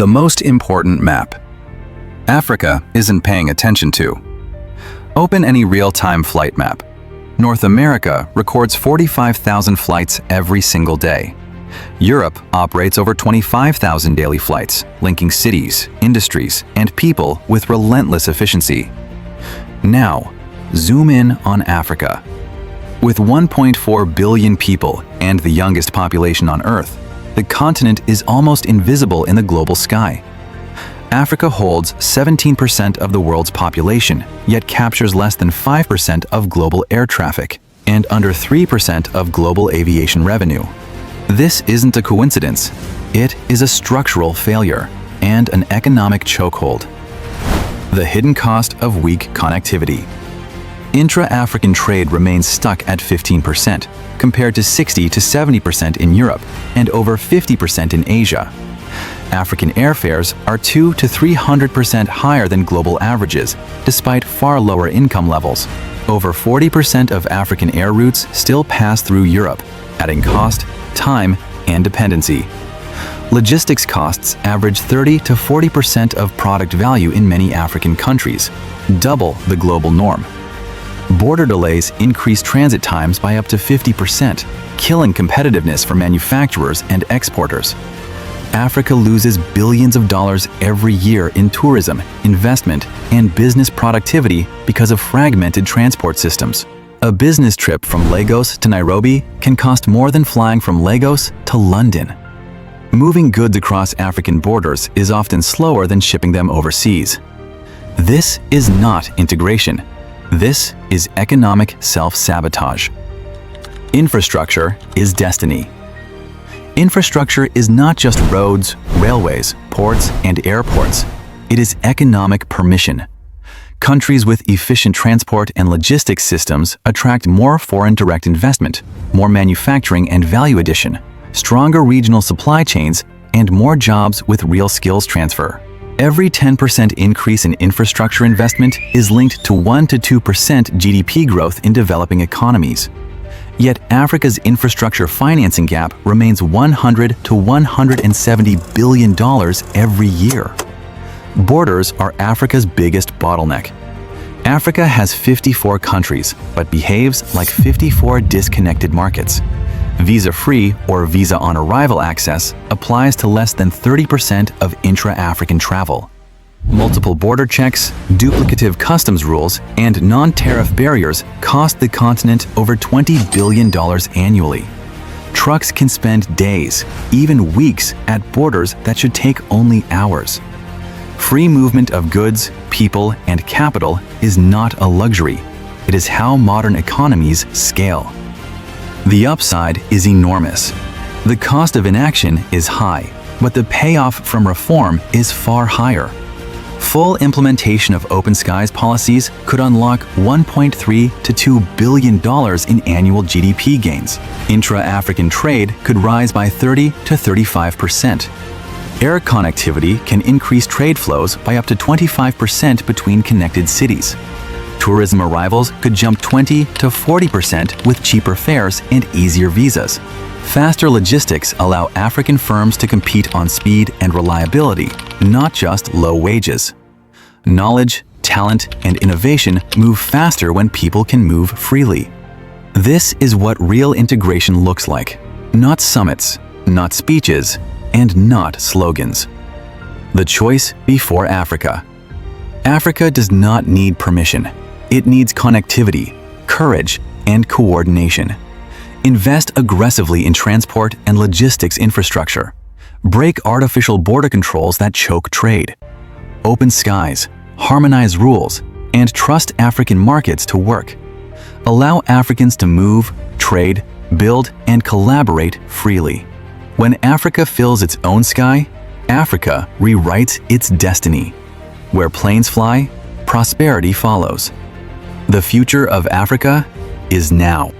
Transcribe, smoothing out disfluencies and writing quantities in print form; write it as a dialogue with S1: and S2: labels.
S1: The most important map. Africa isn't paying attention to. Open any real-time flight map. North America records 45,000 flights every single day. Europe operates over 25,000 daily flights, linking cities, industries, and people with relentless efficiency. Now, zoom in on Africa. With 1.4 billion people and the youngest population on Earth, the continent is almost invisible in the global sky. Africa holds 17% of the world's population, yet captures less than 5% of global air traffic and under 3% of global aviation revenue. This isn't a coincidence. It is a structural failure and an economic chokehold. The hidden cost of weak connectivity. Intra-African trade remains stuck at 15%, compared to 60 to 70% in Europe and over 50% in Asia. African airfares are 200 to 300% higher than global averages, despite far lower income levels. Over 40% of African air routes still pass through Europe, adding cost, time, and dependency. Logistics costs average 30 to 40% of product value in many African countries, double the global norm. Border delays increase transit times by up to 50%, killing competitiveness for manufacturers and exporters. Africa loses billions of dollars every year in tourism, investment, and business productivity because of fragmented transport systems. A business trip from Lagos to Nairobi can cost more than flying from Lagos to London. Moving goods across African borders is often slower than shipping them overseas. This is not integration. This is economic self-sabotage. Infrastructure is destiny. Infrastructure is not just roads, railways, ports, and airports. It is economic permission. Countries with efficient transport and logistics systems attract more foreign direct investment, more manufacturing and value addition, stronger regional supply chains, and more jobs with real skills transfer. Every 10% increase in infrastructure investment is linked to 1 to 2% GDP growth in developing economies. Yet Africa's infrastructure financing gap remains $100 to $170 billion every year. Borders are Africa's biggest bottleneck. Africa has 54 countries, but behaves like 54 disconnected markets. Visa-free or visa-on-arrival access applies to less than 30% of intra-African travel. Multiple border checks, duplicative customs rules, and non-tariff barriers cost the continent over $20 billion annually. Trucks can spend days, even weeks, at borders that should take only hours. Free movement of goods, people, and capital is not a luxury. It is how modern economies scale. The upside is enormous. The cost of inaction is high, but the payoff from reform is far higher. Full implementation of open skies policies could unlock $1.3 to $2 billion in annual GDP gains. Intra-African trade could rise by 30 to 35%. Air connectivity can increase trade flows by up to 25% between connected cities. Tourism arrivals could jump 20 to 40% with cheaper fares and easier visas. Faster logistics allow African firms to compete on speed and reliability, not just low wages. Knowledge, talent, and innovation move faster when people can move freely. This is what real integration looks like. Not summits, not speeches, and not slogans. The choice before Africa. Africa does not need permission. It needs connectivity, courage, and coordination. Invest aggressively in transport and logistics infrastructure. Break artificial border controls that choke trade. Open skies, harmonize rules, and trust African markets to work. Allow Africans to move, trade, build, and collaborate freely. When Africa fills its own sky, Africa rewrites its destiny. Where planes fly, prosperity follows. The future of Africa is now.